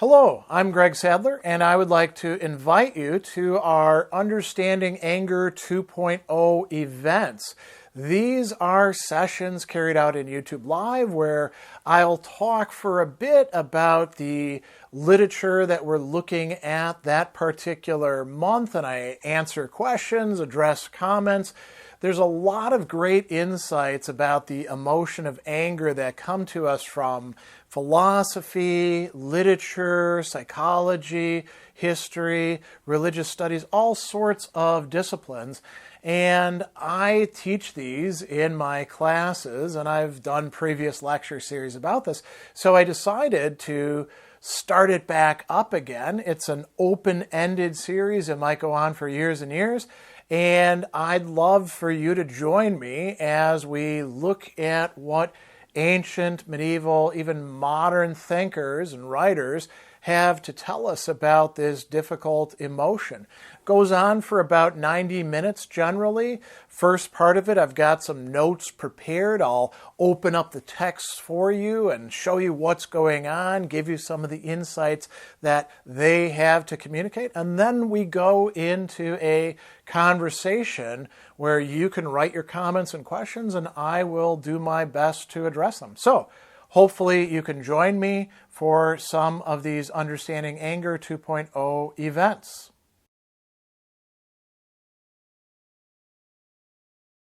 Hello, I'm Greg Sadler, and I would like to invite you to our Understanding Anger 2.0 events. These are sessions carried out in YouTube Live where I'll talk for a bit about the literature that we're looking at that particular month, and I answer questions, address comments. There's a lot of great insights about the emotion of anger that come to us from philosophy, literature, psychology, history, religious studies, all sorts of disciplines. And I teach these in my classes, and I've done previous lecture series about this. So I decided to start it back up again. It's an open-ended series. It might go on for years and years. And I'd love for you to join me as we look at what ancient, medieval, even modern thinkers and writers have to tell us about this difficult emotion. Goes on for about 90 minutes generally. First part of it, I've got some notes prepared. I'll open up the text for you and show you what's going on, give you some of the insights that they have to communicate. And then we go into a conversation where you can write your comments and questions, and I will do my best to address them. So, hopefully you can join me for some of these Understanding Anger 2.0 events.